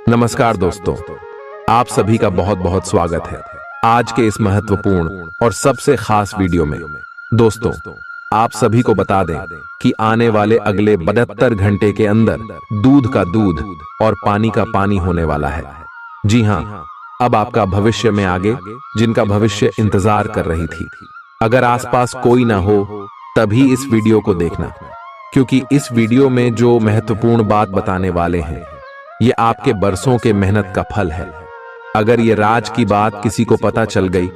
नमस्कार दोस्तों, आप सभी का बहुत बहुत स्वागत है आज के इस महत्वपूर्ण और सबसे खास वीडियो में। दोस्तों, आप सभी को बता दें कि आने वाले अगले 72 घंटे के अंदर दूध का दूध और पानी का पानी होने वाला है। जी हाँ, अब आपका भविष्य में आगे जिनका भविष्य इंतजार कर रही थी। अगर आसपास कोई ना हो तभी इस वीडियो को देखना, क्योंकि इस वीडियो में जो महत्वपूर्ण बात बताने वाले हैं ये आपके बरसों के मेहनत का फल है। अगर ये राज की बात किसी को पता चल गई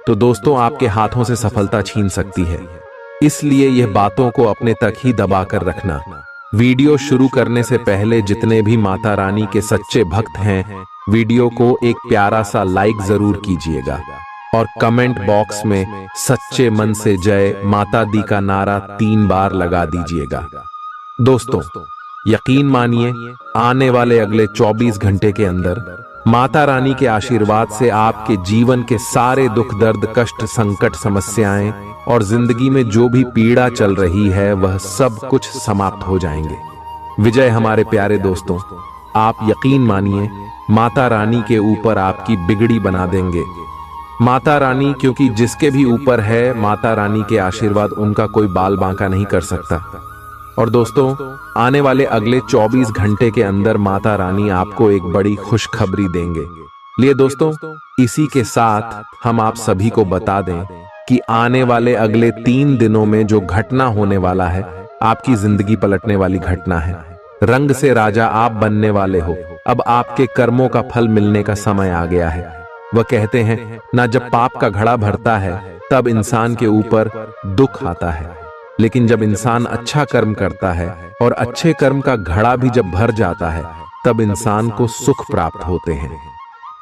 तो दोस्तों आपके हाथों से सफलता छीन सकती है। इसलिए यह बातों को अपने तक ही दबा कर रखना। वीडियो शुरू करने से पहले जितने भी माता रानी के सच्चे भक्त हैं, वीडियो को एक प्यारा सा लाइक जरूर कीजिएगा और कमेंट बॉक्स में सच्चे मन से जय माता दी का नारा 3 बार लगा दीजिएगा। दोस्तों, यकीन मानिए, आने वाले अगले 24 घंटे के अंदर माता रानी के आशीर्वाद से आपके जीवन के सारे दुख दर्द कष्ट संकट समस्याएं और जिंदगी में जो भी पीड़ा चल रही है वह सब कुछ समाप्त हो जाएंगे। विजय हमारे प्यारे दोस्तों, आप यकीन मानिए माता रानी के ऊपर आपकी बिगड़ी बना देंगे। माता रानी, क्योंकि जिसके भी ऊपर है माता रानी के आशीर्वाद उनका कोई बाल बांका नहीं कर सकता। और दोस्तों, आने वाले अगले 24 घंटे के अंदर माता रानी आपको एक बड़ी खुशखबरी देंगे। लिए दोस्तों, इसी के साथ हम आप सभी को बता दें कि आने वाले अगले 3 दिनों में जो घटना होने वाला है आपकी जिंदगी पलटने वाली घटना है। रंग से राजा आप बनने वाले हो। अब आपके कर्मों का फल मिलने का समय आ गया है। वह कहते हैं ना, जब पाप का घड़ा भरता है तब इंसान के ऊपर दुख आता है, लेकिन जब इंसान अच्छा कर्म करता है और अच्छे कर्म का घड़ा भी जब भर जाता है तब इंसान को सुख प्राप्त होते हैं।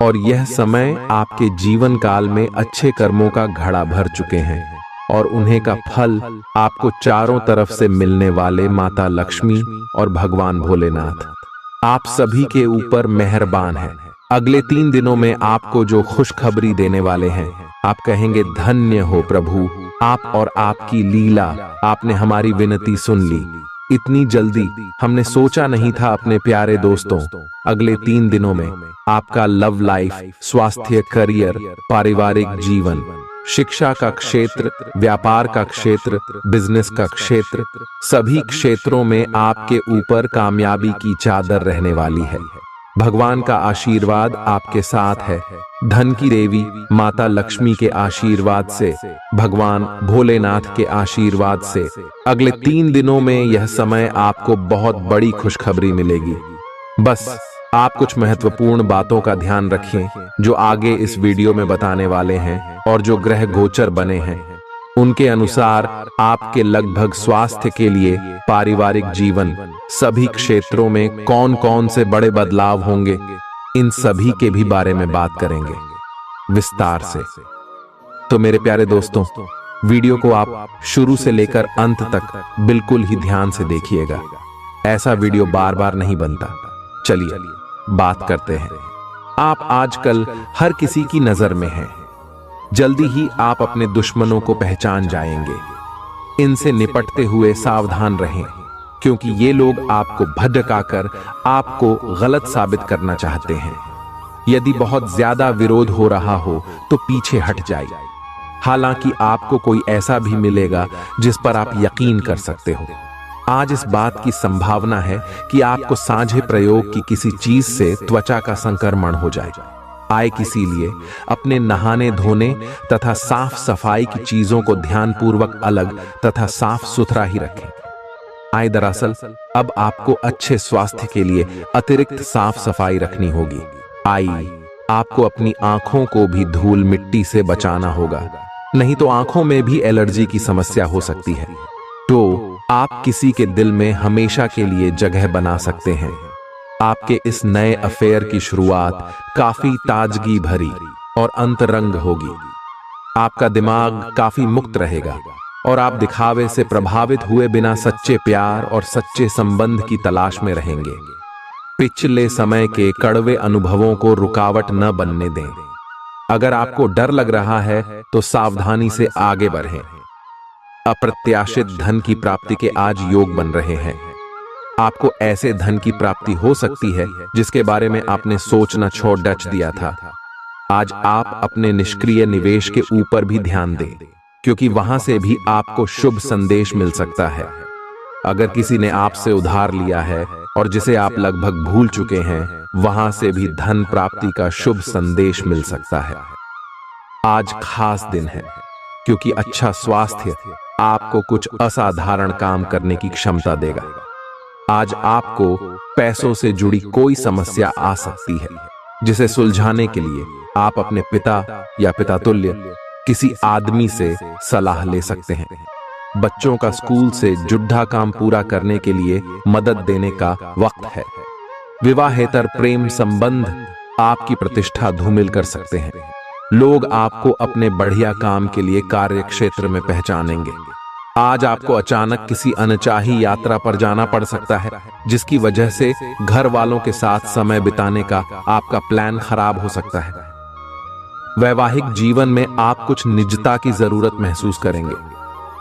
और यह समय आपके जीवन काल में अच्छे कर्मों का घड़ा भर चुके हैं और उन्हें का फल आपको चारों तरफ से मिलने वाले माता लक्ष्मी और भगवान भोलेनाथ आप सभी के ऊपर मेहरबान है। अगले 3 दिनों में आपको जो खुशखबरी देने वाले हैं, आप कहेंगे धन्य हो प्रभु, आप और आपकी लीला, आपने हमारी विनती सुन ली। इतनी जल्दी हमने सोचा नहीं था। अपने प्यारे दोस्तों, अगले 3 दिनों में आपका लव लाइफ, स्वास्थ्य, करियर, पारिवारिक जीवन, शिक्षा का क्षेत्र, व्यापार का क्षेत्र, बिजनेस का क्षेत्र, सभी क्षेत्रों में आपके ऊपर कामयाबी की चादर रहने वाली है। भगवान का आशीर्वाद आपके साथ है। धन की देवी माता लक्ष्मी के आशीर्वाद से, भगवान भोलेनाथ के आशीर्वाद से अगले 3 दिनों में यह समय आपको बहुत बड़ी खुशखबरी मिलेगी। बस आप कुछ महत्वपूर्ण बातों का ध्यान रखें जो आगे इस वीडियो में बताने वाले हैं, और जो ग्रह गोचर बने हैं उनके अनुसार आपके लगभग स्वास्थ्य के लिए, पारिवारिक जीवन, सभी क्षेत्रों में कौन कौन से बड़े बदलाव होंगे, इन सभी के भी बारे में बात करेंगे विस्तार से। तो मेरे प्यारे दोस्तों, वीडियो को आप शुरू से लेकर अंत तक बिल्कुल ही ध्यान से देखिएगा। ऐसा वीडियो बार बार नहीं बनता। चलिए बात करते हैं। आप आजकल हर किसी की नजर में हैं। जल्दी ही आप अपने दुश्मनों को पहचान जाएंगे। इनसे निपटते हुए सावधान रहें, क्योंकि ये लोग आपको भड़काकर आपको गलत साबित करना चाहते हैं। यदि बहुत ज्यादा विरोध हो रहा हो तो पीछे हट जाइए। हालांकि आपको कोई ऐसा भी मिलेगा जिस पर आप यकीन कर सकते हो। आज इस बात की संभावना है कि आपको साझे प्रयोग की किसी चीज से त्वचा का संक्रमण हो जाए। आए इसीलिए अपने नहाने धोने तथा साफ सफाई की चीजों को ध्यानपूर्वक अलग तथा साफ सुथरा ही रखें। आए दरअसल अब आपको अच्छे स्वास्थ्य के लिए अतिरिक्त साफ सफाई रखनी होगी। आई आपको अपनी आंखों को भी धूल मिट्टी से बचाना होगा, नहीं तो आंखों में भी एलर्जी की समस्या हो सकती है। तो आप किसी के दिल में हमेशा के लिए जगह बना सकते हैं। आपके इस नए अफेयर की शुरुआत काफी ताजगी भरी और अंतरंग होगी। आपका दिमाग काफी मुक्त रहेगा और आप दिखावे से प्रभावित हुए बिना सच्चे प्यार और सच्चे संबंध की तलाश में रहेंगे। पिछले समय के कड़वे अनुभवों को रुकावट न बनने दें। अगर आपको डर लग रहा है तो सावधानी से आगे बढ़ें। अप्रत्याशित धन की प्राप्ति के आज योग बन रहे हैं। आपको ऐसे धन की प्राप्ति हो सकती है जिसके बारे में आपने सोचना छोड़ दिया था। आज आप अपने निष्क्रिय निवेश के ऊपर भी ध्यान दें, क्योंकि वहां से भी आपको शुभ संदेश मिल सकता है। अगर किसी ने आपसे उधार लिया है और जिसे आप लगभग भूल चुके हैं, वहां से भी धन प्राप्ति का शुभ संदेश मिल सकता है। आज खास दिन है, क्योंकि अच्छा स्वास्थ्य आपको कुछ असाधारण काम करने की क्षमता देगा। आज आपको पैसों से जुड़ी कोई समस्या आ सकती है, जिसे सुलझाने के लिए आप अपने पिता या पितातुल्य किसी आदमी से सलाह ले सकते हैं। बच्चों का स्कूल से जुड्ढा काम पूरा करने के लिए मदद देने का वक्त है। विवाहेतर प्रेम संबंध आपकी प्रतिष्ठा धूमिल कर सकते हैं। लोग आपको अपने बढ़िया काम के लिए कार्य क्षेत्र में पहचानेंगे। आज आपको अचानक किसी अनचाही यात्रा पर जाना पड़ सकता है, जिसकी वजह से घर वालों के साथ समय बिताने का आपका प्लान खराब हो सकता है। वैवाहिक जीवन में आप कुछ निजता की जरूरत महसूस करेंगे।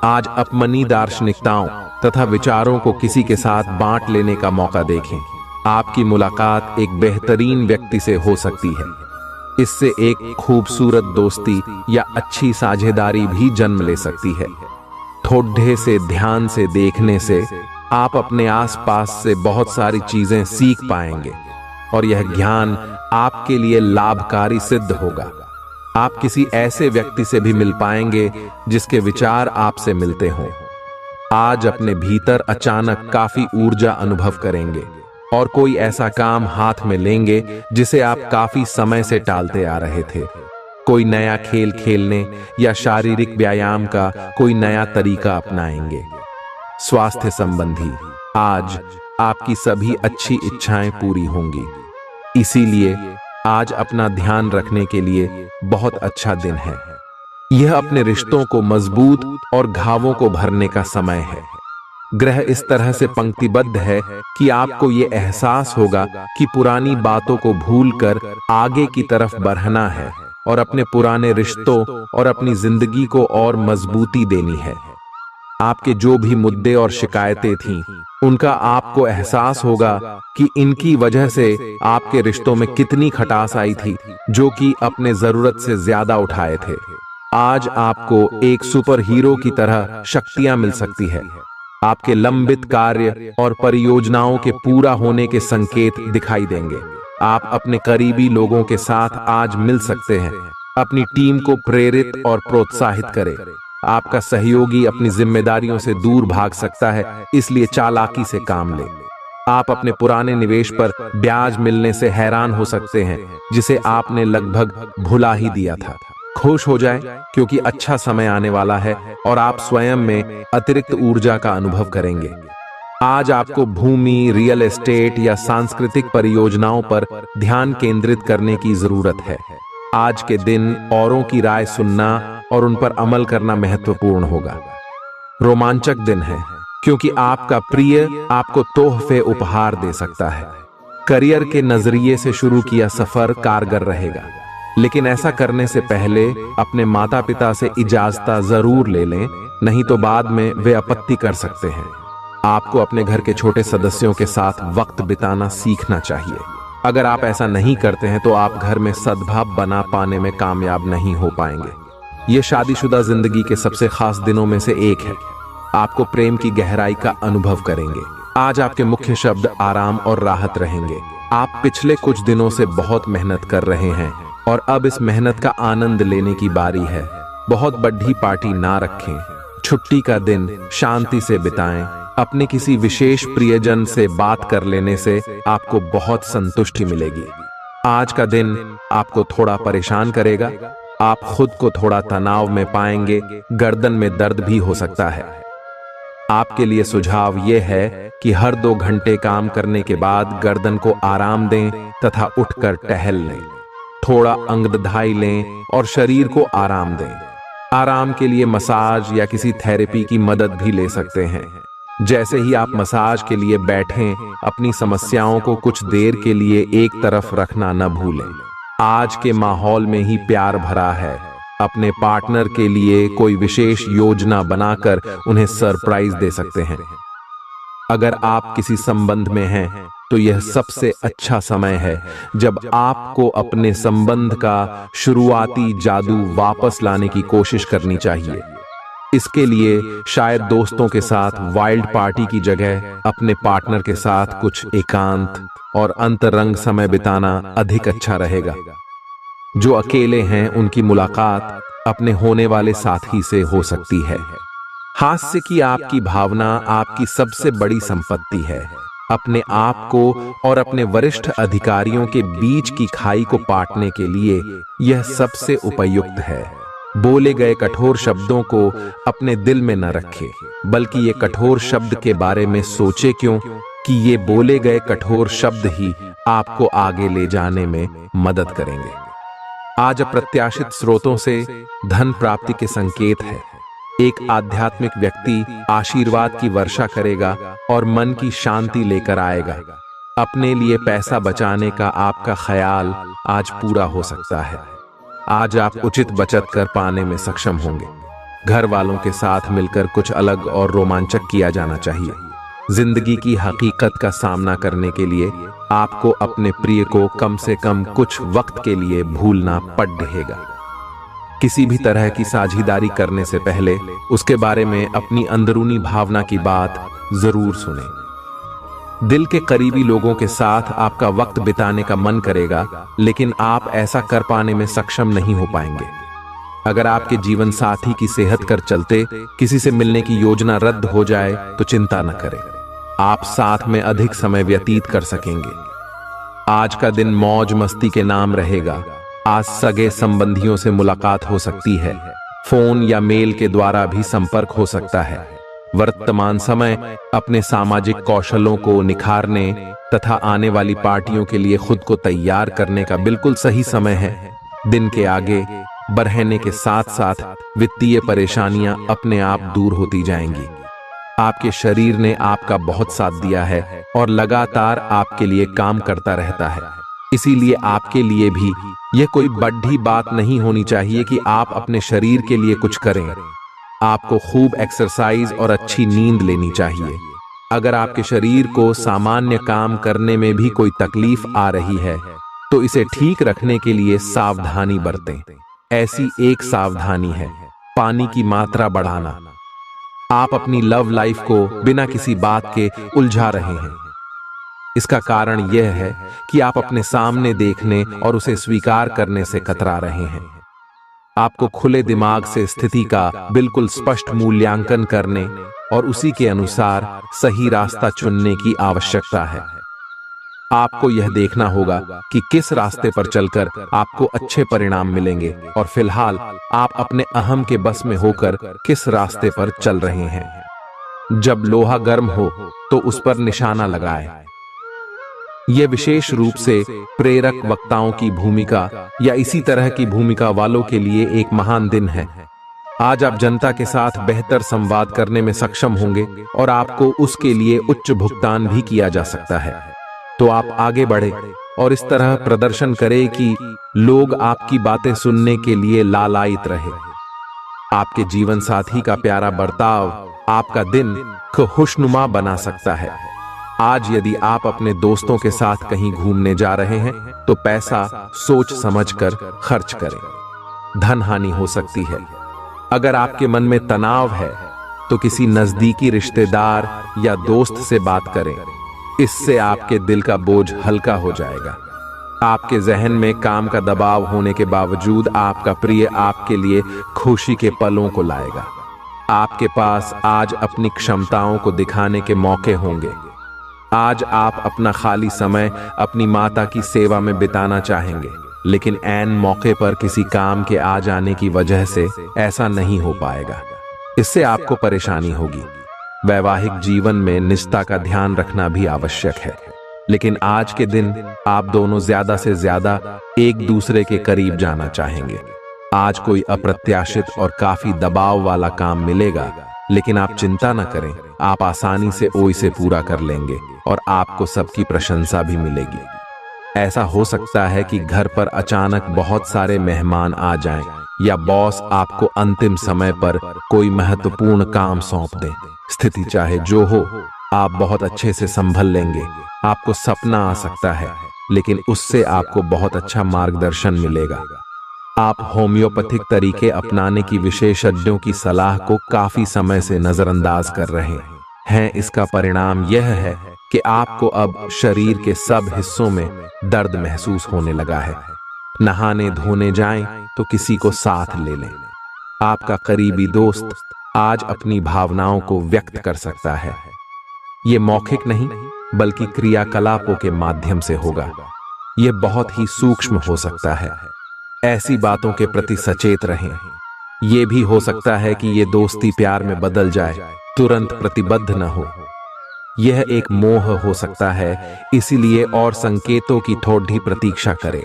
आज अपनी दार्शनिकताओं तथा विचारों को किसी के साथ बांट लेने का मौका देखें। आपकी मुलाकात एक बेहतरीन व्यक्ति से हो सकती है। इससे एक खूबसूरत दोस्ती या अच्छी साझेदारी भी जन्म ले सकती है। थोड़े से ध्यान से देखने से आप अपने आसपास से बहुत सारी चीजें सीख पाएंगे और यह ज्ञान आपके लिए लाभकारी सिद्ध होगा। आप किसी ऐसे व्यक्ति से भी मिल पाएंगे जिसके विचार आपसे मिलते हों। आज अपने भीतर अचानक काफी ऊर्जा अनुभव करेंगे और कोई ऐसा काम हाथ में लेंगे जिसे आप काफी समय से टालते आ रहे थे। कोई नया खेल खेलने या शारीरिक व्यायाम का कोई नया तरीका अपनाएंगे। स्वास्थ्य संबंधी आज आपकी सभी अच्छी इच्छाएं पूरी होंगी। इसीलिए आज अपना ध्यान रखने के लिए बहुत अच्छा दिन है। यह अपने रिश्तों को मजबूत और घावों को भरने का समय है। ग्रह इस तरह से पंक्तिबद्ध है कि आपको ये एहसास होगा कि पुरानी बातों को भूलकर आगे की तरफ बढ़ना है और अपने पुराने रिश्तों और अपनी जिंदगी को और मजबूती देनी है। आपके जो भी मुद्दे और शिकायतें थीं, उनका आपको एहसास होगा कि इनकी वजह से आपके रिश्तों में कितनी खटास आई थी, जो कि अपने जरूरत से ज्यादा उठाए थे। आज आपको एक सुपर हीरो की तरह शक्तियां मिल सकती है। आपके लंबित कार्य और परियोजनाओं के पूरा होने के संकेत दिखाई देंगे। आप अपने करीबी लोगों के साथ आज मिल सकते हैं। अपनी टीम को प्रेरित और प्रोत्साहित करें। आपका सहयोगी अपनी जिम्मेदारियों से दूर भाग सकता है, इसलिए चालाकी से काम लें। आप अपने पुराने निवेश पर ब्याज मिलने से हैरान हो सकते हैं, जिसे आपने लगभग भुला ही दिया था। खुश हो जाएं, क्योंकि अच्छा समय आने वाला है और आप स्वयं में अतिरिक्त ऊर्जा का अनुभव करेंगे। आज आपको भूमि, रियल एस्टेट या सांस्कृतिक परियोजनाओं पर ध्यान केंद्रित करने की जरूरत है। आज के दिन औरों की राय सुनना और उन पर अमल करना महत्वपूर्ण होगा। रोमांचक दिन है, क्योंकि आपका प्रिय आपको तोहफे उपहार दे सकता है। करियर के नजरिए से शुरू किया सफर कारगर रहेगा, लेकिन ऐसा करने से पहले अपने माता पिता से इजाजत जरूर ले लें, नहीं तो बाद में वे आपत्ति कर सकते हैं। आपको अपने घर के छोटे सदस्यों के साथ वक्त बिताना सीखना चाहिए। अगर आप ऐसा नहीं करते हैं तो आप घर में सद्भाव बना पाने में कामयाब नहीं हो पाएंगे। ये शादीशुदा जिंदगी के सबसे खास दिनों में से एक है। आपको प्रेम की गहराई का अनुभव करेंगे। आज आपके मुख्य शब्द आराम और राहत रहेंगे। आप पिछले कुछ दिनों से बहुत मेहनत कर रहे हैं और अब इस मेहनत का आनंद लेने की बारी है। बहुत बड़ी पार्टी ना रखें। छुट्टी का दिन शांति से बिताएं। अपने किसी विशेष प्रियजन से बात कर लेने से आपको बहुत संतुष्टि मिलेगी। आज का दिन आपको थोड़ा परेशान करेगा। आप खुद को थोड़ा तनाव में पाएंगे। गर्दन में दर्द भी हो सकता है। आपके लिए सुझाव यह है कि हर 2 घंटे काम करने के बाद गर्दन को आराम दें तथा उठकर टहल लें। थोड़ा अंगदाई लें और शरीर को आराम दें। आराम के लिए मसाज या किसी थेरेपी की मदद भी ले सकते हैं। जैसे ही आप मसाज के लिए बैठें, अपनी समस्याओं को कुछ देर के लिए एक तरफ रखना न भूलें। आज के माहौल में ही प्यार भरा है। अपने पार्टनर के लिए कोई विशेष योजना बनाकर उन्हें सरप्राइज दे सकते हैं। अगर आप किसी संबंध में हैं तो यह सबसे अच्छा समय है जब आपको अपने संबंध का शुरुआती जादू वापस लाने की कोशिश करनी चाहिए। इसके लिए शायद दोस्तों के साथ वाइल्ड पार्टी की जगह अपने पार्टनर के साथ कुछ एकांत और अंतरंग समय बिताना अधिक अच्छा रहेगा। जो अकेले हैं उनकी मुलाकात अपने होने वाले साथी से हो सकती है। हास्य की आपकी भावना आपकी सबसे बड़ी संपत्ति है। अपने आप को और अपने वरिष्ठ अधिकारियों के बीच की खाई को पाटने के लिए यह सबसे उपयुक्त है। बोले गए कठोर शब्दों को अपने दिल में न रखें, बल्कि ये कठोर शब्द के बारे में सोचे, क्यों कि ये बोले गए कठोर शब्द ही आपको आगे ले जाने में मदद करेंगे। आज अप्रत्याशित स्रोतों से धन प्राप्ति के संकेत है। एक आध्यात्मिक व्यक्ति आशीर्वाद की वर्षा करेगा और मन की शांति लेकर आएगा। अपने लिए पैसा बचाने का आपका ख्याल आज पूरा हो सकता है। आज आप उचित बचत कर पाने में सक्षम होंगे। घर वालों के साथ मिलकर कुछ अलग और रोमांचक किया जाना चाहिए। जिंदगी की हकीकत का सामना करने के लिए आपको अपने प्रिय को कम से कम कुछ वक्त के लिए भूलना पड़ेगा। किसी भी तरह की साझेदारी करने से पहले उसके बारे में अपनी अंदरूनी भावना की बात जरूर सुनें। दिल के करीबी लोगों के साथ आपका वक्त बिताने का मन करेगा, लेकिन आप ऐसा कर पाने में सक्षम नहीं हो पाएंगे। अगर आपके जीवन साथी की सेहत कर चलते किसी से मिलने की योजना रद्द हो जाए तो चिंता न करें, आप साथ में अधिक समय व्यतीत कर सकेंगे। आज का दिन मौज मस्ती के नाम रहेगा। आज सगे संबंधियों से मुलाकात हो सकती है। फोन या मेल के द्वारा भी संपर्क हो सकता है। वर्तमान समय अपने सामाजिक कौशलों को निखारने तथा आने वाली पार्टियों के लिए खुद को तैयार करने का बिल्कुल सही समय है। दिन के आगे बढ़ने के साथ साथ वित्तीय परेशानियां अपने आप दूर होती जाएंगी। आपके शरीर ने आपका बहुत साथ दिया है और लगातार आपके लिए काम करता रहता है। इसीलिए आपके लिए भी यह कोई बड़ी बात नहीं होनी चाहिए कि आप अपने शरीर के लिए कुछ करें। आपको खूब एक्सरसाइज और अच्छी नींद लेनी चाहिए। अगर आपके शरीर को सामान्य काम करने में भी कोई तकलीफ आ रही है तो इसे ठीक रखने के लिए सावधानी बरतें। ऐसी एक सावधानी है पानी की मात्रा बढ़ाना। आप अपनी लव लाइफ को बिना किसी बात के उलझा रहे हैं। इसका कारण यह है कि आप अपने सामने देखने और उसे स्वीकार करने से कतरा रहे हैं। आपको खुले दिमाग से स्थिति का बिल्कुल स्पष्ट मूल्यांकन करने और उसी के अनुसार सही रास्ता चुनने की आवश्यकता है। आपको यह देखना होगा कि किस रास्ते पर चलकर आपको अच्छे परिणाम मिलेंगे और फिलहाल आप अपने अहम के बस में होकर किस रास्ते पर चल रहे हैं। जब लोहा गर्म हो तो उस पर निशाना लगाएं। यह विशेष रूप से प्रेरक वक्ताओं की भूमिका या इसी तरह की भूमिका वालों के लिए एक महान दिन है। आज आप जनता के साथ बेहतर संवाद करने में सक्षम होंगे और आपको उसके लिए उच्च भुगतान भी किया जा सकता है। तो आप आगे बढ़े और इस तरह प्रदर्शन करें कि लोग आपकी बातें सुनने के लिए लालायित रहे। आपके जीवन साथी का प्यारा बर्ताव आपका दिन को खुशनुमा बना सकता है। आज यदि आप अपने दोस्तों के साथ कहीं घूमने जा रहे हैं तो पैसा सोच समझकर खर्च करें। धन हानि हो सकती है। अगर आपके मन में तनाव है तो किसी नजदीकी रिश्तेदार या दोस्त से बात करें। इससे आपके दिल का बोझ हल्का हो जाएगा। आपके जहन में काम का दबाव होने के बावजूद आपका प्रिय आपके लिए खुशी के पलों को लाएगा। आपके पास आज अपनी क्षमताओं को दिखाने के मौके होंगे। आज आप अपना खाली समय अपनी माता की सेवा में बिताना चाहेंगे, लेकिन ऐन मौके पर किसी काम के आ जाने की वजह से ऐसा नहीं हो पाएगा। इससे आपको परेशानी होगी। वैवाहिक जीवन में निष्ठा का ध्यान रखना भी आवश्यक है, लेकिन आज के दिन आप दोनों ज्यादा से ज्यादा एक दूसरे के करीब जाना चाहेंगे। आज कोई अप्रत्याशित और काफी दबाव वाला काम मिलेगा, लेकिन आप चिंता न करें, आप आसानी से इसे पूरा कर लेंगे और आपको सबकी प्रशंसा भी मिलेगी। ऐसा हो सकता है कि घर पर अचानक बहुत सारे मेहमान आ जाएं या बॉस आपको अंतिम समय पर कोई महत्वपूर्ण काम सौंप दे। स्थिति चाहे जो हो, आप बहुत अच्छे से संभल लेंगे। आपको सपना आ सकता है, लेकिन उससे आपको बहुत अच्छा मार्गदर्शन मिलेगा। आप होम्योपैथिक तरीके अपनाने की विशेषज्ञों की सलाह को काफी समय से नजरअंदाज कर रहे हैं। इसका परिणाम यह है कि आपको अब शरीर के सब हिस्सों में दर्द महसूस होने लगा है। नहाने धोने जाएं तो किसी को साथ ले लें। आपका करीबी दोस्त आज अपनी भावनाओं को व्यक्त कर सकता है। ये मौखिक नहीं, बल्कि क्रियाकलापों के माध्यम से होगा। ये बहुत ही सूक्ष्म हो सकता है। ऐसी बातों के प्रति सचेत रहें। ये भी हो सकता है कि ये दोस्ती प्यार में बदल जाए, तुरंत प्रतिबद्ध न हो। यह एक मोह हो सकता है, इसीलिए और संकेतों की थोड़ी प्रतीक्षा करें।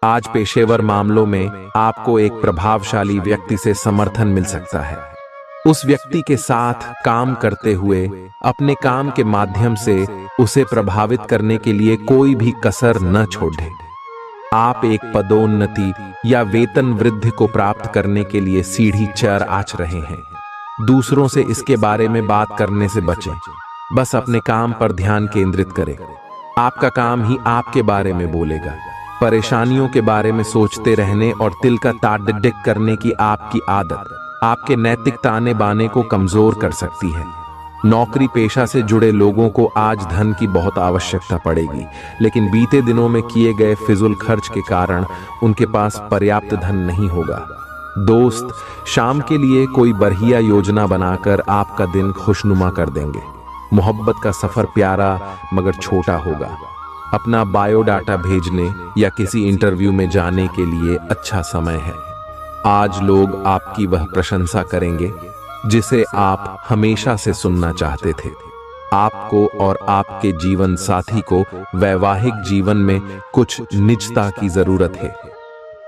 आज पेशेवर मामलों में आपको एक प्रभावशाली व्यक्ति से समर्थन मिल सकता है। उस व्यक्ति के साथ काम करते हुए अपने काम के माध्यम से उसे प्रभावित करने के लिए कोई भी कसर न छोड़ें। आप एक पदोन्नति या वेतन वृद्धि को प्राप्त करने के लिए सीढ़ी चढ़ आच रहे हैं। दूसरों से इसके बारे में बात करने से बचें। बस अपने काम पर ध्यान केंद्रित करें। आपका काम ही आपके बारे में बोलेगा। परेशानियों के बारे में सोचते रहने और तिल का ताड़ करने की आपकी आदत आपके नैतिक ताने बाने को कमजोर कर सकती है। नौकरी पेशा से जुड़े लोगों को आज धन की बहुत आवश्यकता पड़ेगी, लेकिन बीते दिनों में किए गए फिजूल खर्च के कारण उनके पास पर्याप्त धन नहीं होगा। दोस्त शाम के लिए कोई बढ़िया योजना बनाकर आपका दिन खुशनुमा कर देंगे। मोहब्बत का सफर प्यारा मगर छोटा होगा। अपना बायोडाटा भेजने या किसी इंटरव्यू में जाने के लिए अच्छा समय है। आज लोग आपकी वह प्रशंसा करेंगे जिसे आप हमेशा से सुनना चाहते थे। आपको और आपके जीवन साथी को वैवाहिक जीवन में कुछ निजता की जरूरत है।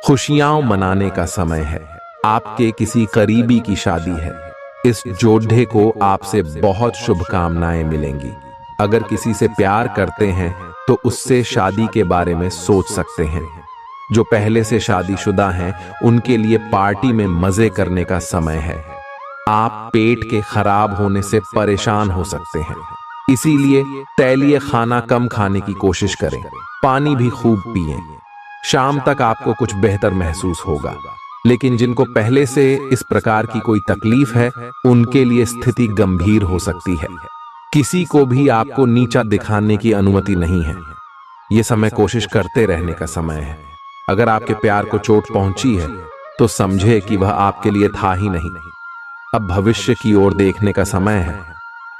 खुशियां मनाने का समय है। आपके किसी करीबी की शादी है। इस जोड़े को आपसे बहुत शुभकामनाएं मिलेंगी। अगर किसी से प्यार करते हैं तो उससे शादी के बारे में सोच सकते हैं। जो पहले से शादीशुदा हैं, उनके लिए पार्टी में मजे करने का समय है। आप पेट के खराब होने से परेशान हो सकते हैं, इसीलिए तैलीय खाना कम खाने की कोशिश करें। पानी भी खूब पिएं। शाम तक आपको कुछ बेहतर महसूस होगा, लेकिन जिनको पहले से इस प्रकार की कोई तकलीफ है, उनके लिए स्थिति गंभीर हो सकती है। किसी को भी आपको नीचा दिखाने की अनुमति नहीं है। यह समय कोशिश करते रहने का समय है। अगर आपके प्यार को चोट पहुंची है तो समझे कि वह आपके लिए था ही नहीं। अब भविष्य की ओर देखने का समय है।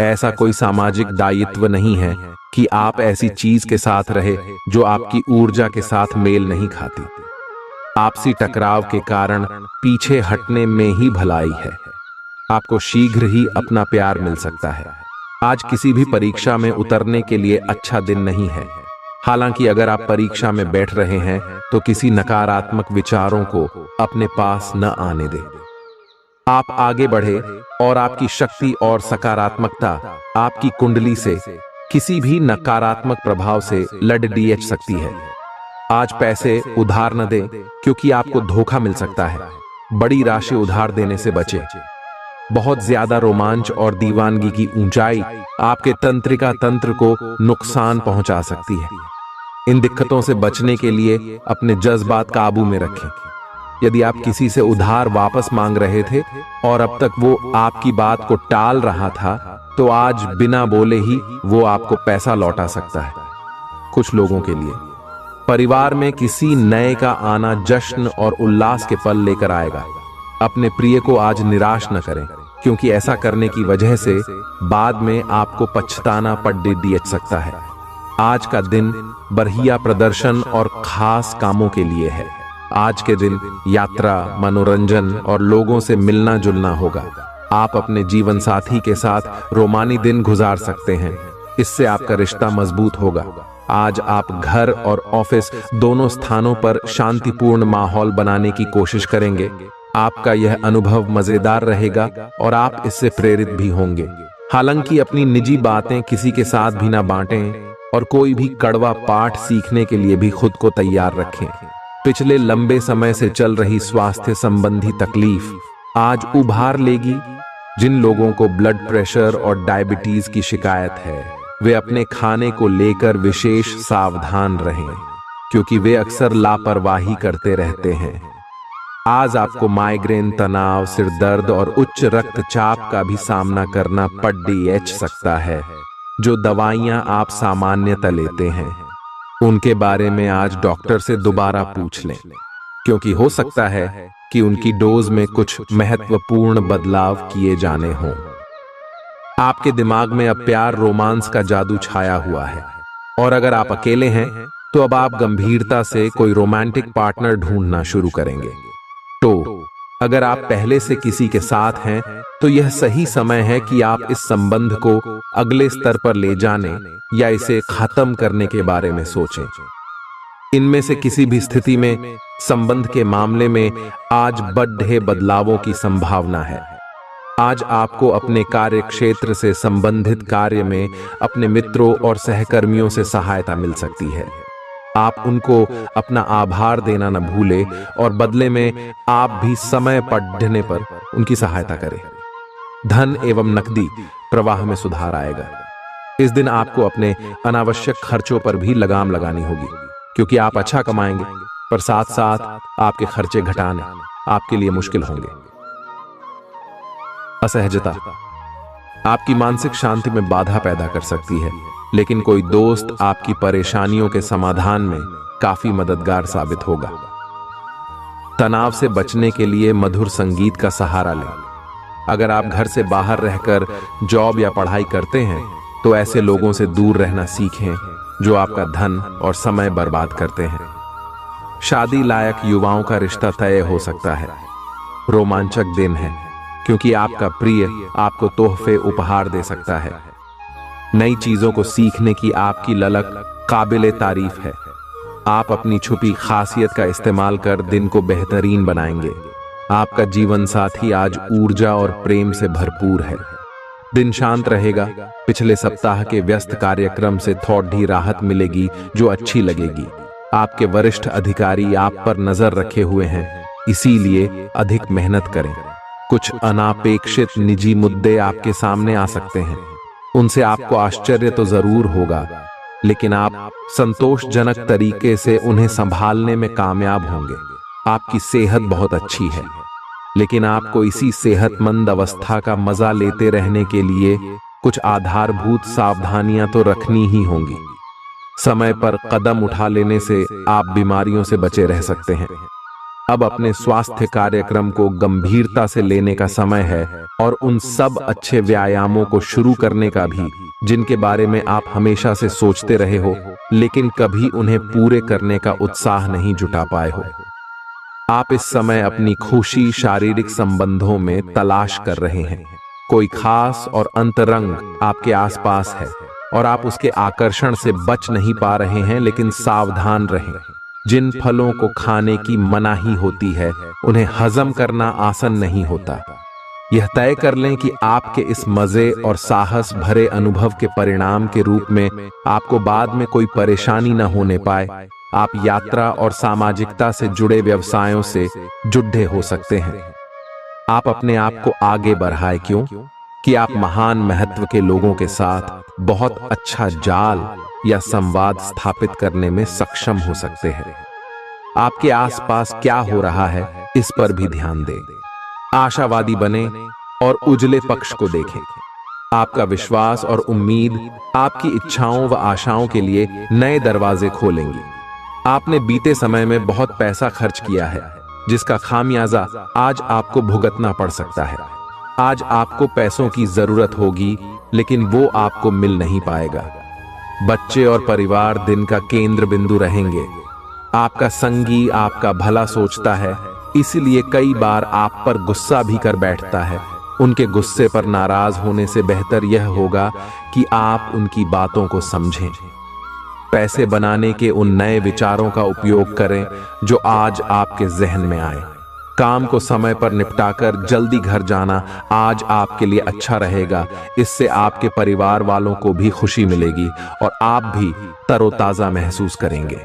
ऐसा कोई सामाजिक दायित्व नहीं है कि आप ऐसी चीज के साथ रहे जो आपकी ऊर्जा के साथ मेल नहीं खाती। आपसी टकराव के कारण पीछे हटने में ही भलाई है। आपको शीघ्र ही अपना प्यार मिल सकता है। आज किसी भी परीक्षा में उतरने के लिए अच्छा दिन नहीं है। हालांकि अगर आप परीक्षा में बैठ रहे हैं तो किसी नकारात्मक विचारों को अपने पास न आने दें। आप आगे बढ़े और आपकी शक्ति और सकारात्मकता आपकी कुंडली से किसी भी नकारात्मक प्रभाव से लड़ सकती है। आज पैसे उधार न दें, क्योंकि आपको धोखा मिल सकता है। बड़ी राशि उधार देने से बचें। बहुत ज्यादा रोमांच और दीवानगी की ऊंचाई आपके तंत्रिका तंत्र को नुकसान पहुंचा सकती है। इन दिक्कतों से बचने के लिए अपने जज्बात काबू में रखें। यदि आप किसी से उधार वापस मांग रहे थे और अब तक वो आपकी बात को टाल रहा था, तो आज बिना बोले ही वो आपको पैसा लौटा सकता है। कुछ लोगों के लिए परिवार में किसी नए का आना जश्न और उल्लास के पल लेकर आएगा। अपने प्रिय को आज निराश न करें, क्योंकि ऐसा करने की वजह से बाद में आपको पछताना पड़ सकता है। आज का दिन बढ़िया प्रदर्शन और खास कामों के लिए है। आज के दिन यात्रा, मनोरंजन और लोगों से मिलना जुलना होगा। आप अपने जीवन साथी के साथ रोमानी दिन गुजार सकते हैं। इससे आपका रिश्ता मजबूत होगा। आज आप घर और ऑफिस दोनों स्थानों पर शांतिपूर्ण माहौल बनाने की कोशिश करेंगे। आपका यह अनुभव मजेदार रहेगा और आप इससे प्रेरित भी होंगे। हालांकि अपनी निजी बातें किसी के साथ भी ना बांटें और कोई भी कड़वा पाठ सीखने के लिए भी खुद को तैयार रखें। पिछले लंबे समय से चल रही स्वास्थ्य संबंधी तकलीफ आज उभार लेगी, जिन लोगों को ब्लड प्रेशर और डायबिटीज की शिकायत है वे अपने खाने को लेकर विशेष सावधान रहें, क्योंकि वे अक्सर लापरवाही करते रहते हैं। आज आपको माइग्रेन, तनाव, सिर दर्द और उच्च रक्तचाप का भी सामना करना पड़ सकता है। जो दवाइयां आप सामान्यतः लेते हैं उनके बारे में आज डॉक्टर से दोबारा पूछ लें, क्योंकि हो सकता है कि उनकी डोज में कुछ महत्वपूर्ण बदलाव किए जाने हों। आपके दिमाग में अब प्यार, रोमांस का जादू छाया हुआ है, और अगर आप अकेले हैं तो अब आप गंभीरता से कोई रोमांटिक पार्टनर ढूंढना शुरू करेंगे। तो अगर आप पहले से किसी के साथ हैं तो यह सही समय है कि आप इस संबंध को अगले स्तर पर ले जाने या इसे खत्म करने के बारे में सोचें। इनमें से किसी भी स्थिति में संबंध के मामले में आज बड़े बदलावों की संभावना है। आज आपको अपने कार्य क्षेत्र से संबंधित कार्य में अपने मित्रों और सहकर्मियों से सहायता मिल सकती है। आप उनको अपना आभार देना न भूलें और बदले में आप भी समय पड़ने पर उनकी सहायता करें। धन एवं नकदी प्रवाह में सुधार आएगा। इस दिन आपको अपने अनावश्यक खर्चों पर भी लगाम लगानी होगी, क्योंकि आप अच्छा कमाएंगे पर साथ साथ आपके खर्चे घटाने आपके लिए मुश्किल होंगे। असहजता आपकी मानसिक शांति में बाधा पैदा कर सकती है, लेकिन कोई दोस्त आपकी परेशानियों के समाधान में काफी मददगार साबित होगा। तनाव से बचने के लिए मधुर संगीत का सहारा लें। अगर आप घर से बाहर रहकर जॉब या पढ़ाई करते हैं तो ऐसे लोगों से दूर रहना सीखें जो आपका धन और समय बर्बाद करते हैं। शादी लायक युवाओं का रिश्ता तय हो सकता है। रोमांचक दिन है, क्योंकि आपका प्रिय आपको तोहफे उपहार दे सकता है। नई चीजों को सीखने की आपकी ललक काबिले तारीफ है। आप अपनी छुपी खासियत का इस्तेमाल कर दिन को बेहतरीन बनाएंगे। आपका जीवन साथी आज ऊर्जा और प्रेम से भरपूर है। दिन शांत रहेगा। पिछले सप्ताह के व्यस्त कार्यक्रम से थोड़ी राहत मिलेगी जो अच्छी लगेगी। आपके वरिष्ठ अधिकारी आप पर नजर रखे हुए हैं, इसीलिए अधिक मेहनत करें। कुछ अनापेक्षित निजी मुद्दे आपके सामने आ सकते हैं। उनसे आपको आश्चर्य तो जरूर होगा, लेकिन आप संतोषजनक तरीके से उन्हें संभालने में कामयाब होंगे। आपकी सेहत बहुत अच्छी है, लेकिन आपको इसी सेहतमंद अवस्था का मजा लेते रहने के लिए कुछ आधारभूत सावधानियां तो रखनी ही होंगी। समय पर कदम उठा लेने से आप बीमारियों से बचे रह सकते हैं। अब अपने स्वास्थ्य कार्यक्रम को गंभीरता से लेने का समय है और उन सब अच्छे व्यायामों को शुरू करने का भी जिनके बारे में आप हमेशा से सोचते रहे हो, लेकिन कभी उन्हें पूरे करने का उत्साह नहीं जुटा पाए हो। आप इस समय अपनी खुशी शारीरिक संबंधों में तलाश कर रहे हैं। कोई खास और अंतरंग आपके आसपास है और आप उसके आकर्षण से बच नहीं पा रहे हैं, लेकिन सावधान रहें। जिन फलों को खाने की मनाही होती है उन्हें हजम करना आसान नहीं होता। यह तय कर लें कि आपके इस मजे और साहस भरे अनुभव के परिणाम के रूप में आपको बाद में कोई परेशानी न होने पाए। आप यात्रा और सामाजिकता से जुड़े व्यवसायों से जुड़े हो सकते हैं। आप अपने आप को आगे बढ़ाएं, क्यों कि आप महान महत्व के लोगों के साथ बहुत अच्छा जाल या संवाद स्थापित करने में सक्षम हो सकते हैं। आपके आसपास क्या हो रहा है इस पर भी ध्यान दें। आशावादी बने और उजले पक्ष को देखें। आपका विश्वास और उम्मीद आपकी इच्छाओं व आशाओं के लिए नए दरवाजे खोलेंगी। आपने बीते समय में बहुत पैसा खर्च किया है, जिसका खामियाजा आज आपको भुगतना पड़ सकता है। आज आपको पैसों की जरूरत होगी, लेकिन वो आपको मिल नहीं पाएगा। बच्चे और परिवार दिन का केंद्र बिंदु रहेंगे। आपका संगी आपका भला सोचता है, इसलिए कई बार आप पर गुस्सा भी कर बैठता है। उनके गुस्से पर नाराज होने से बेहतर यह होगा कि आप उनकी बातों को समझें। पैसे बनाने के उन नए विचारों का उपयोग करें जो आज आपके जहन में आए। काम को समय पर निपटाकर जल्दी घर जाना आज आपके लिए अच्छा रहेगा। इससे आपके परिवार वालों को भी खुशी मिलेगी और आप भी तरोताजा महसूस करेंगे।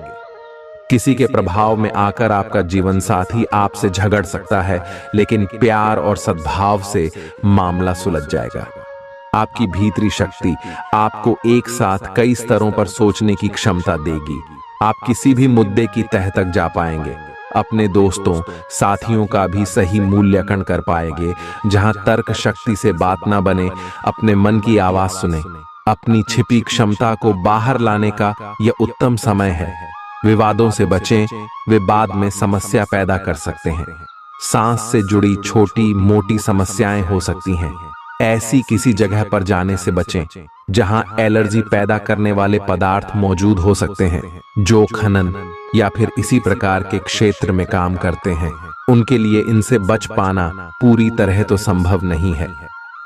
किसी के प्रभाव में आकर आपका जीवन साथी आपसे झगड़ सकता है, लेकिन प्यार और सद्भाव से मामला सुलझ जाएगा। आपकी भीतरी शक्ति आपको एक साथ कई स्तरों पर सोचने की क्षमता देगी। आप किसी भी मुद्दे की तह तक जा पाएंगे। अपने दोस्तों साथियों का भी सही मूल्यांकन कर पाएंगे। जहां तर्क शक्ति से बात ना बने, अपने मन की आवाज सुने। अपनी छिपी क्षमता को बाहर लाने का यह उत्तम समय है। विवादों से बचें, वे बाद में समस्या पैदा कर सकते हैं। सांस से जुड़ी छोटी मोटी समस्याएं हो सकती हैं। ऐसी किसी जगह पर जाने से बचें जहां एलर्जी पैदा करने वाले पदार्थ मौजूद हो सकते हैं। जो खनन या फिर इसी प्रकार के क्षेत्र में काम करते हैं, उनके लिए इनसे बच पाना पूरी तरह तो संभव नहीं है,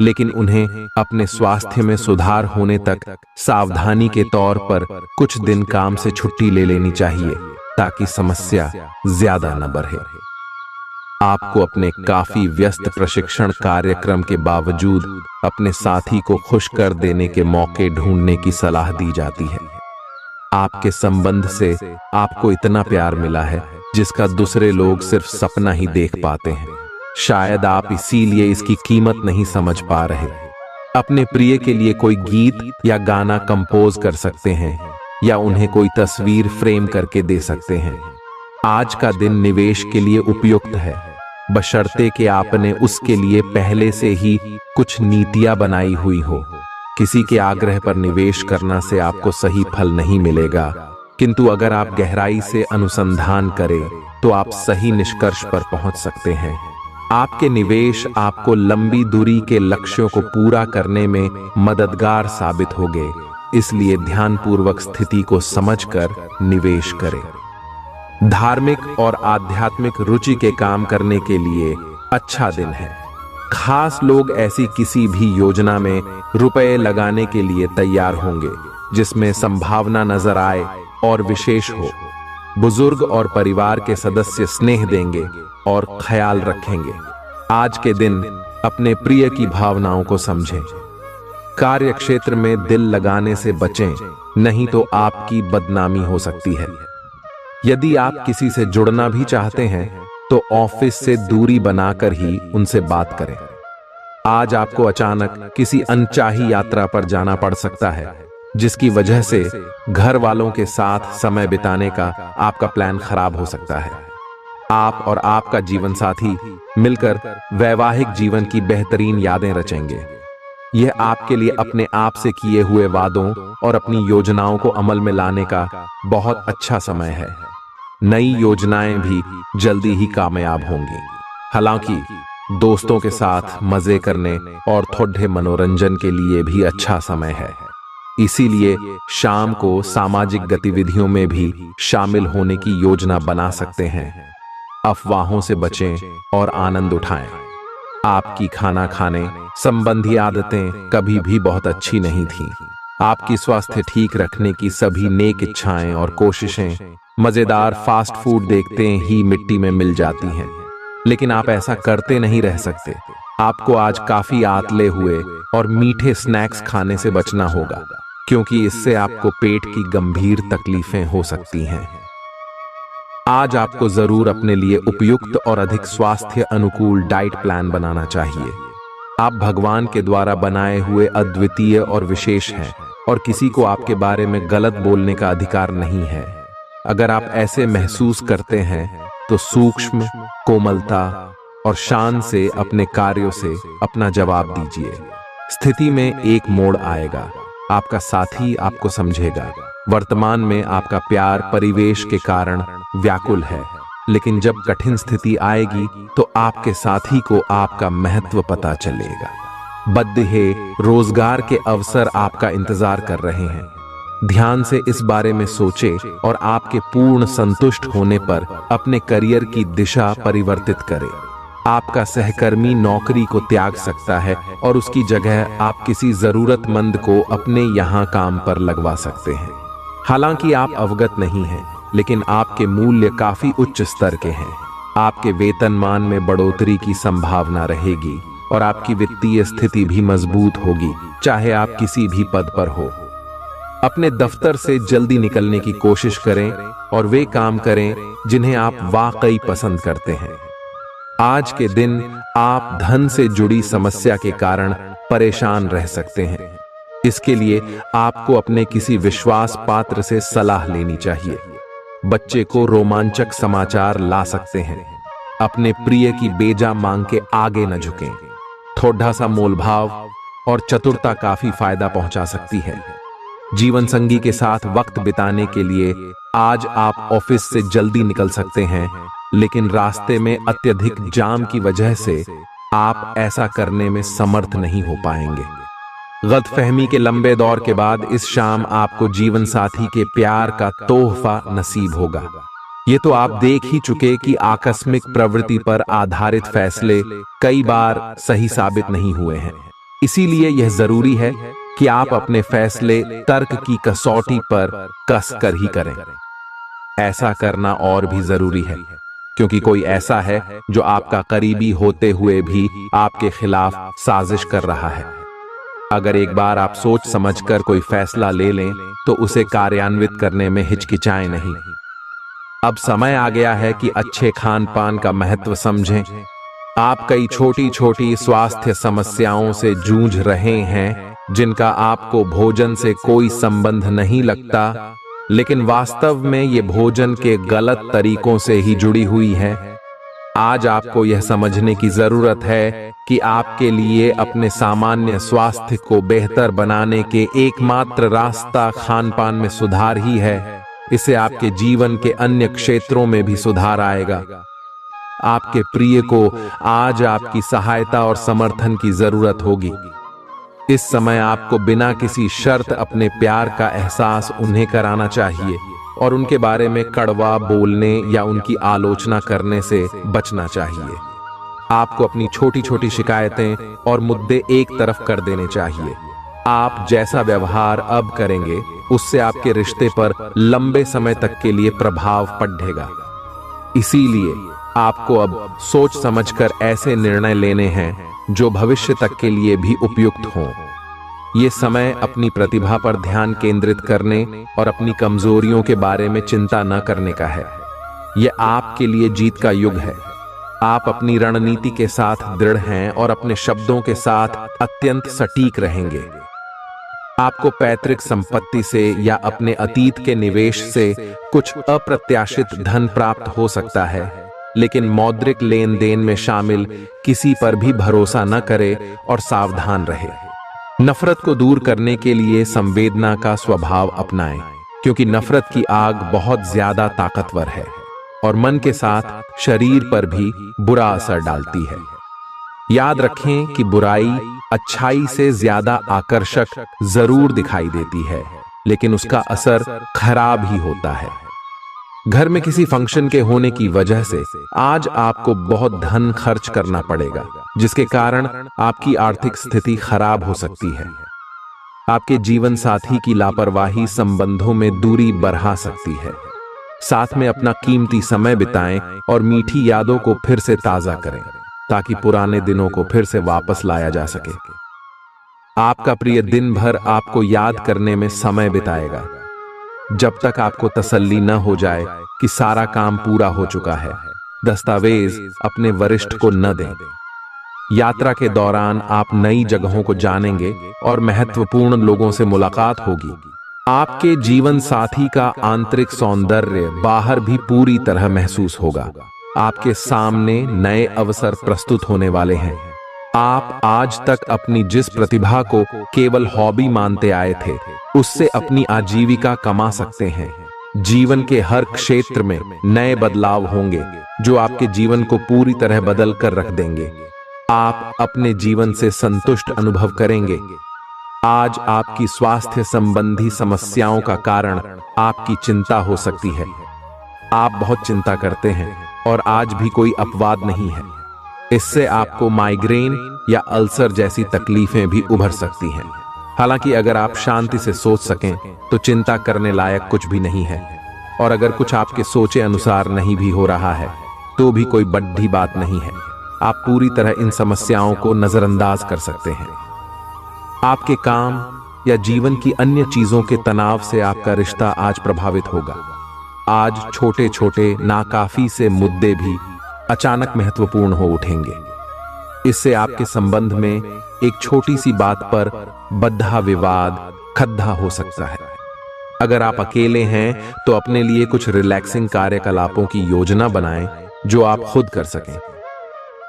लेकिन उन्हें अपने स्वास्थ्य में सुधार होने तक सावधानी के तौर पर कुछ दिन काम से छुट्टी ले लेनी चाहिए, ताकि समस्या ज्यादा न बढ़े। आपको अपने काफी व्यस्त प्रशिक्षण कार्यक्रम के बावजूद अपने साथी को खुश कर देने के मौके ढूंढने की सलाह दी जाती है। आपके संबंध से आपको इतना प्यार मिला है जिसका दूसरे लोग सिर्फ सपना ही देख पाते हैं। शायद आप इसीलिए इसकी कीमत नहीं समझ पा रहे। अपने प्रिय के लिए कोई गीत या गाना कंपोज कर सकते हैं, या उन्हें कोई तस्वीर फ्रेम करके दे सकते हैं। आज का दिन निवेश के लिए उपयुक्त है, बशर्ते कि आपने उसके लिए पहले से ही कुछ नीतियां बनाई हुई हो। किसी के आग्रह पर निवेश करना से आपको सही फल नहीं मिलेगा, किंतु अगर आप गहराई से अनुसंधान करें तो आप सही निष्कर्ष पर पहुंच सकते हैं। आपके निवेश आपको लंबी दूरी के लक्ष्यों को पूरा करने में मददगार साबित होंगे, इसलिए ध्यानपूर्वक स्थिति को समझकर निवेश करें। धार्मिक और आध्यात्मिक रुचि के काम करने के लिए अच्छा दिन है। खास लोग ऐसी किसी भी योजना में रुपए लगाने के लिए तैयार होंगे जिसमें संभावना नजर आए और विशेष हो। बुजुर्ग और परिवार के सदस्य स्नेह देंगे और ख्याल रखेंगे। आज के दिन अपने प्रिय की भावनाओं को समझें। कार्य क्षेत्र में दिल लगाने से बचें, नहीं तो आपकी बदनामी हो सकती है। यदि आप किसी से जुड़ना भी चाहते हैं तो ऑफिस से दूरी बनाकर ही उनसे बात करें। आज आपको अचानक किसी अनचाही यात्रा पर जाना पड़ सकता है, जिसकी वजह से घर वालों के साथ समय बिताने का आपका प्लान खराब हो सकता है। आप और आपका जीवन साथी मिलकर वैवाहिक जीवन की बेहतरीन यादें रचेंगे। यह आपके लिए अपने आप से किए हुए वादों और अपनी योजनाओं को अमल में लाने का बहुत अच्छा समय है। नई योजनाएं भी जल्दी ही कामयाब होंगी। हालांकि दोस्तों के साथ मजे करने और थोड़े मनोरंजन के लिए भी अच्छा समय है। इसीलिए शाम को सामाजिक गतिविधियों में भी शामिल होने की योजना बना सकते हैं। अफवाहों से बचें और आनंद उठाएं। आपकी खाना खाने संबंधी आदतें कभी भी बहुत अच्छी नहीं थीं। आपकी स्वास्थ्य ठीक रखने की सभी नेक इच्छाएं और कोशिशें मजेदार फास्ट फूड देखते ही मिट्टी में मिल जाती हैं, लेकिन आप ऐसा करते नहीं रह सकते। आपको आज काफी आतले हुए और मीठे स्नैक्स खाने से बचना होगा, क्योंकि इससे आपको पेट की गंभीर तकलीफें हो सकती हैं। आज आपको जरूर अपने लिए उपयुक्त और अधिक स्वास्थ्य अनुकूल डाइट प्लान बनाना चाहिए। आप भगवान के द्वारा बनाए हुए अद्वितीय और विशेष हैं, और किसी को आपके बारे में गलत बोलने का अधिकार नहीं है। अगर आप ऐसे महसूस करते हैं तो सूक्ष्म, कोमलता और शान से अपने कार्यों से अपना जवाब दीजिए। स्थिति में एक मोड़ आएगा, आपका साथी आपको समझेगा। वर्तमान में आपका प्यार परिवेश के कारण व्याकुल है, लेकिन जब कठिन स्थिति आएगी तो आपके साथी को आपका महत्व पता चलेगा। बद्दहे रोजगार के अवसर आपका इंतजार कर रहे हैं। ध्यान से इस बारे में सोचें और आपके पूर्ण संतुष्ट होने पर अपने करियर की दिशा परिवर्तित करें। आपका सहकर्मी नौकरी को त्याग सकता है और उसकी जगह आप किसी जरूरतमंद को अपने यहाँ काम पर लगवा सकते हैं। हालांकि आप अवगत नहीं हैं, लेकिन आपके मूल्य काफी उच्च स्तर के हैं। आपके वेतनमान में बढ़ोतरी की संभावना रहेगी और आपकी वित्तीय स्थिति भी मजबूत होगी, चाहे आप किसी भी पद पर हो। अपने दफ्तर से जल्दी निकलने की कोशिश करें और वे काम करें जिन्हें आप वाकई पसंद करते हैं। आज के दिन आप धन से जुड़ी समस्या के कारण परेशान रह सकते हैं। इसके लिए आपको अपने किसी विश्वास पात्र से सलाह लेनी चाहिए। बच्चे को रोमांचक समाचार ला सकते हैं। अपने प्रिय की बेजा मांग के आगे न झुकें। थोड़ा सा मोलभाव और चतुरता काफी फायदा पहुंचा सकती है। जीवन संगी के साथ वक्त बिताने के लिए आज आप ऑफिस से जल्दी निकल सकते हैं, लेकिन रास्ते में अत्यधिक जाम की वजह से आप ऐसा करने में समर्थ नहीं हो पाएंगे। गलतफहमी के लंबे दौर के बाद इस शाम आपको जीवन साथी के प्यार का तोहफा नसीब होगा। ये तो आप देख ही चुके कि आकस्मिक प्रवृत्ति पर आधारित फैसले कई बार सही साबित नहीं हुए हैं। इसीलिए यह जरूरी है कि आप अपने फैसले तर्क की कसौटी पर कस कर ही करें। ऐसा करना और भी जरूरी है क्योंकि कोई ऐसा है जो आपका करीबी होते हुए भी आपके खिलाफ साजिश कर रहा है। अगर एक बार आप सोच समझकर कोई फैसला ले लें तो उसे कार्यान्वित करने में हिचकिचाएं नहीं। अब समय आ गया है कि अच्छे खान पान का महत्व समझें। आप कई छोटी छोटी स्वास्थ्य समस्याओं से जूझ रहे हैं जिनका आपको भोजन से कोई संबंध नहीं लगता, लेकिन वास्तव में ये भोजन के गलत तरीकों से ही जुड़ी हुई है। आज आपको यह समझने की जरूरत है कि आपके लिए अपने सामान्य स्वास्थ्य को बेहतर बनाने के एकमात्र रास्ता खान पान में सुधार ही है। इससे आपके जीवन के अन्य क्षेत्रों में भी सुधार आएगा। आपके प्रिय को आज आपकी सहायता और समर्थन की जरूरत होगी। इस समय आपको बिना किसी शर्त अपने प्यार का एहसास उन्हें कराना चाहिए और उनके बारे में कड़वा बोलने या उनकी आलोचना करने से बचना चाहिए। आपको अपनी छोटी छोटी शिकायतें और मुद्दे एक तरफ कर देने चाहिए। आप जैसा व्यवहार अब करेंगे उससे आपके रिश्ते पर लंबे समय तक के लिए प्रभाव पड़ेगा। इसीलिए आपको अब सोच समझकर ऐसे निर्णय लेने हैं जो भविष्य तक के लिए भी उपयुक्त हों। ये समय अपनी प्रतिभा पर ध्यान केंद्रित करने और अपनी कमजोरियों के बारे में चिंता न करने का है। यह आपके लिए जीत का युग है। आप अपनी रणनीति के साथ दृढ़ हैं और अपने शब्दों के साथ अत्यंत सटीक रहेंगे। आपको पैतृक संपत्ति से या अपने अतीत के निवेश से कुछ अप्रत्याशित धन प्राप्त हो सकता है, लेकिन मौद्रिक लेन देन में शामिल किसी पर भी भरोसा न करे और सावधान रहे। नफरत को दूर करने के लिए संवेदना का स्वभाव अपनाएं, क्योंकि नफरत की आग बहुत ज्यादा ताकतवर है और मन के साथ शरीर पर भी बुरा असर डालती है। याद रखें कि बुराई अच्छाई से ज्यादा आकर्षक जरूर दिखाई देती है, लेकिन उसका असर खराब ही होता है। घर में किसी फंक्शन के होने की वजह से आज आपको बहुत धन खर्च करना पड़ेगा, जिसके कारण आपकी आर्थिक स्थिति खराब हो सकती है। आपके जीवन साथी की लापरवाही संबंधों में दूरी बढ़ा सकती है। साथ में अपना कीमती समय बिताएं और मीठी यादों को फिर से ताजा करें, ताकि पुराने दिनों को फिर से वापस लाया जा सके। आपका प्रिय दिन भर आपको याद करने में समय बिताएगा, जब तक आपको तसल्ली न हो जाए कि सारा काम पूरा हो चुका है। दस्तावेज अपने वरिष्ठ को न दें। यात्रा के दौरान आप नई जगहों को जानेंगे और महत्वपूर्ण लोगों से मुलाकात होगी। आपके जीवन साथी का आंतरिक सौंदर्य बाहर भी पूरी तरह महसूस होगा। आपके सामने नए अवसर प्रस्तुत होने वाले हैं। आप आज तक अपनी जिस प्रतिभा को केवल हॉबी मानते आए थे, उससे अपनी आजीविका कमा सकते हैं। जीवन के हर क्षेत्र में नए बदलाव होंगे जो आपके जीवन को पूरी तरह बदल कर रख देंगे। आप अपने जीवन से संतुष्ट अनुभव करेंगे। आज आपकी स्वास्थ्य संबंधी समस्याओं का कारण आपकी चिंता हो सकती है। आप बहुत चिंता करते हैं और आज भी कोई अपवाद नहीं है। इससे आपको माइग्रेन या अल्सर जैसी तकलीफें भी उभर सकती हैं। हालांकि अगर आप शांति से सोच सकें तो चिंता करने लायक कुछ भी नहीं है, और अगर कुछ आपके सोचे अनुसार नहीं भी हो रहा है तो भी कोई बड़ी बात नहीं है। आप पूरी तरह इन समस्याओं को नजरअंदाज कर सकते हैं। आपके काम या जीवन की अन्य चीजों के तनाव से आपका रिश्ता आज प्रभावित होगा। आज छोटे छोटे नाकाफी से मुद्दे भी अचानक महत्वपूर्ण हो उठेंगे। इससे आपके संबंध में एक छोटी सी बात पर बद्धा विवाद खद्दा हो सकता है। अगर आप अकेले हैं तो अपने लिए कुछ रिलैक्सिंग कार्यकलापों की योजना बनाएं जो आप खुद कर सकें।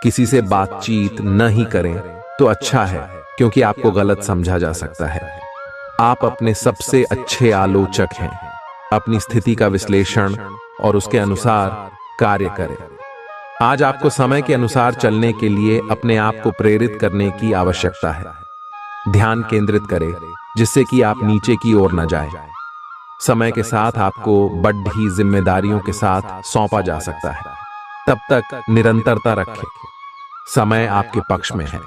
किसी से बातचीत न ही करें तो अच्छा है, क्योंकि आपको गलत समझा जा सकता है। आप अपने सबसे अच्छे आलोचक हैं। अपनी स्थिति का विश्लेषण और उसके अनुसार कार्य करें। आज आपको समय के अनुसार चलने के लिए अपने आप को प्रेरित करने की आवश्यकता है। ध्यान केंद्रित करें जिससे कि आप नीचे की ओर न जाएं। समय के साथ आपको बड़ी जिम्मेदारियों के साथ सौंपा जा सकता है। तब तक निरंतरता रखें। समय आपके पक्ष में है।